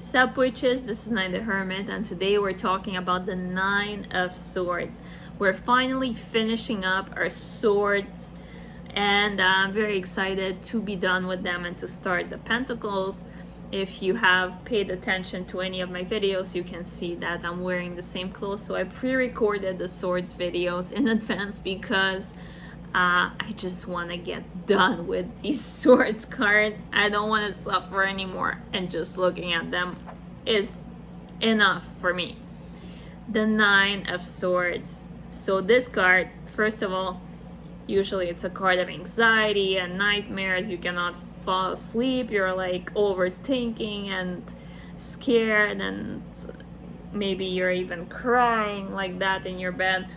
Sup witches, this is Nine the Hermit, and today we're talking about the Nine of Swords. We're finally finishing up our swords, and I'm very excited to be done with them and to start the Pentacles. If you have paid attention to any of my videos, you can see that I'm wearing the same clothes. So I pre-recorded the swords videos in advance because I just want to get done with these swords cards. I don't want to suffer anymore, and just looking at them is enough for me. The Nine of Swords. So this card, first of all, usually it's a card of anxiety and nightmares. You cannot fall asleep. You're like overthinking and scared, and maybe you're even crying like that in your bed.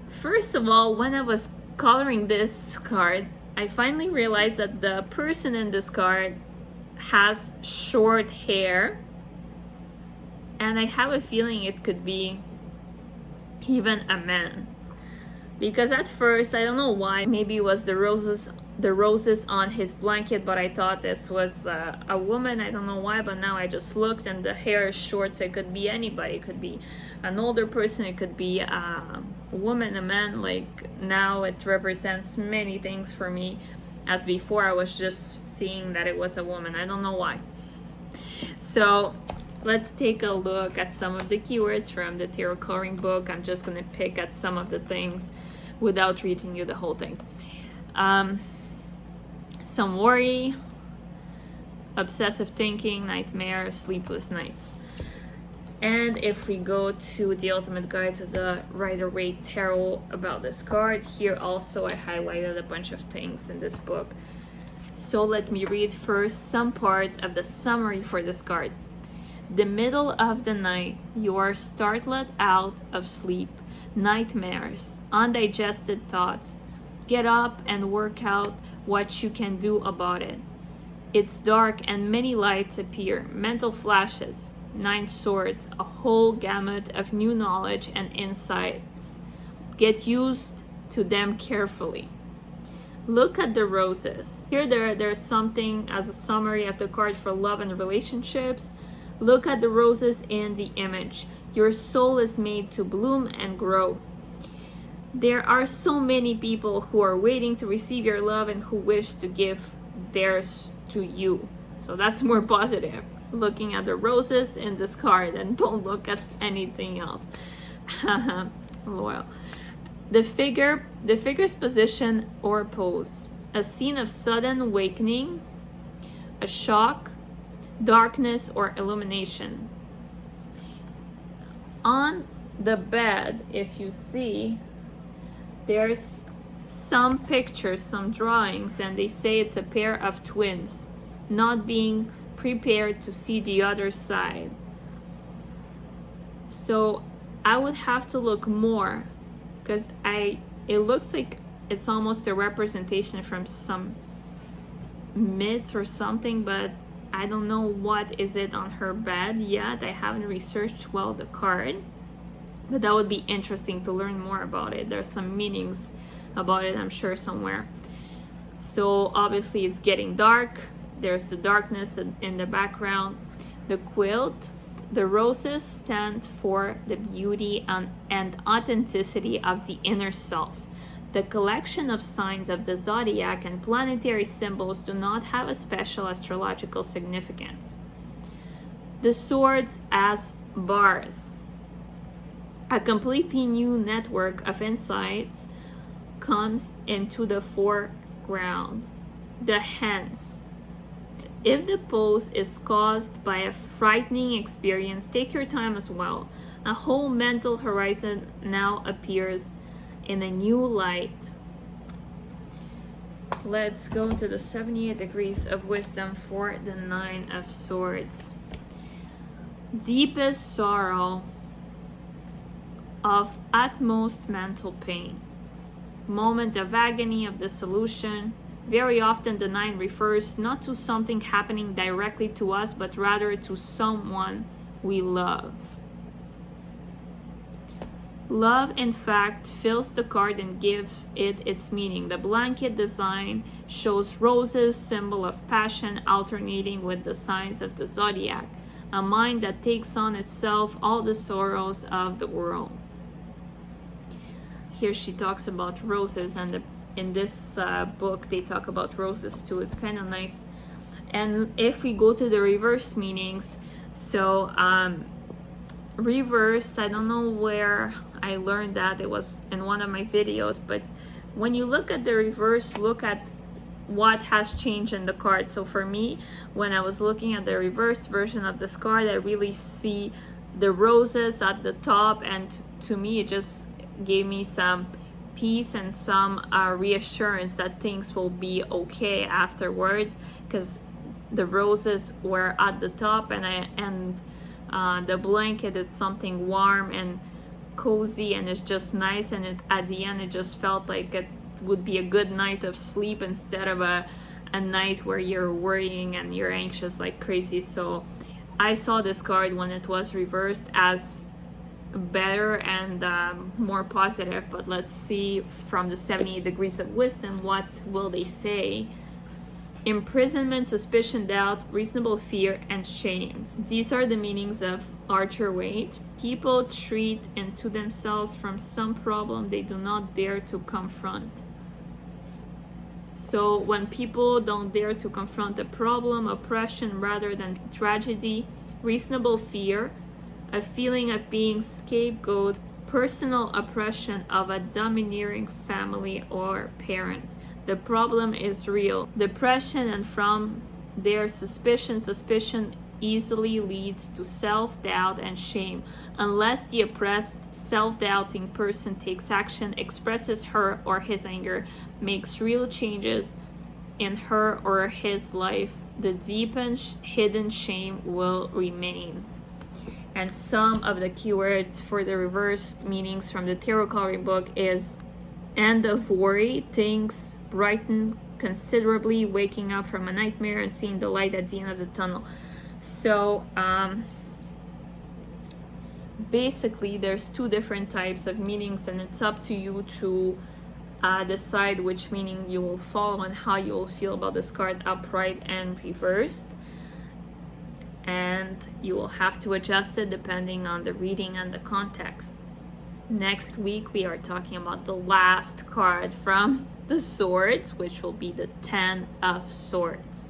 First of all, when I was coloring this card, I finally realized that the person in this card has short hair, and I have a feeling it could be even a man. Because at first, I don't know why, maybe it was the roses on his blanket, but I thought this was a woman. I don't know why, but now I just looked and the hair is short, so it could be anybody. It could be an older person, it could be a woman, a man. Like, now it represents many things for me, as before I was just seeing that it was a woman. I don't know why. So let's take a look at some of the keywords from the tarot coloring book. I'm just going to pick at some of the things without reading you the whole thing. Some worry, obsessive thinking, nightmares, sleepless nights. And if we go to the ultimate guide to the Rider-Waite tarot about this card, here also I highlighted a bunch of things in this book. So let me read first some parts of the summary for this card. The middle of the night, you are startled out of sleep, nightmares, undigested thoughts. Get up and work out what you can do about it. It's dark and many lights appear, mental flashes, 9 swords, a whole gamut of new knowledge and insights. Get used to them carefully. Look at the roses. Here there's something as a summary of the card for love and relationships. Look at the roses in the image. Your soul is made to bloom and grow. There are so many people who are waiting to receive your love and who wish to give theirs to you. So that's more positive. Looking at the roses in this card, and don't look at anything else. Loyal. The figure's position or pose. A scene of sudden awakening, a shock, darkness, or illumination. On the bed, if you see, there's some pictures, some drawings, and they say it's a pair of twins not being prepared to see the other side. So I would have to look more, because it looks like it's almost a representation from some myths or something, but I don't know what is it on her bed yet. I haven't researched well the card, but that would be interesting to learn more about it. There's some meanings about it, I'm sure, somewhere. So obviously it's getting dark. There's the darkness in the background. The quilt, the roses stand for the beauty and authenticity of the inner self. The collection of signs of the zodiac and planetary symbols do not have a special astrological significance. The swords as bars. A completely new network of insights comes into the foreground. The hands. If the pose is caused by a frightening experience, take your time as well. A whole mental horizon now appears in a new light. Let's go to the 78 degrees of wisdom for the Nine of Swords. Deepest sorrow of utmost mental pain. Moment of agony, of dissolution. Very often the 9 refers not to something happening directly to us, but rather to someone we love. Love, in fact, fills the card and gives it its meaning. The blanket design shows roses, symbol of passion, alternating with the signs of the zodiac, a mind that takes on itself all the sorrows of the world. Here she talks about roses, and in this book they talk about roses too. It's kind of nice. And if we go to the reversed meanings, so reversed, I don't know where I learned that, it was in one of my videos, but when you look at the reverse, look at what has changed in the card. So for me, when I was looking at the reversed version of this card, I really see the roses at the top, and to me it just gave me some peace and some reassurance that things will be okay afterwards, because the roses were at the top, and the blanket is something warm and cozy, and it's just nice, and at the end it just felt like it would be a good night of sleep instead of a night where you're worrying and you're anxious like crazy. So I saw this card when it was reversed as better and more positive. But let's see from the 78 degrees of wisdom, what will they say? Imprisonment, suspicion, doubt, reasonable fear, and shame. These are the meanings of Archer Waite. People retreat into themselves from some problem they do not dare to confront. So when people don't dare to confront a problem, oppression rather than tragedy, reasonable fear, a feeling of being scapegoat, personal oppression of a domineering family or parent. The problem is real. Depression, and from there suspicion easily leads to self-doubt and shame. Unless the oppressed, self-doubting person takes action, expresses her or his anger, makes real changes in her or his life, the deep and hidden shame will remain. And some of the keywords for the reversed meanings from the tarot coloring book is end of worry, things brighten considerably, waking up from a nightmare and seeing the light at the end of the tunnel. So basically there's two different types of meanings, and it's up to you to decide which meaning you will follow and how you will feel about this card, upright and reversed. And you will have to adjust it depending on the reading and the context. Next week we are talking about the last card from the swords, which will be the 10 of Swords.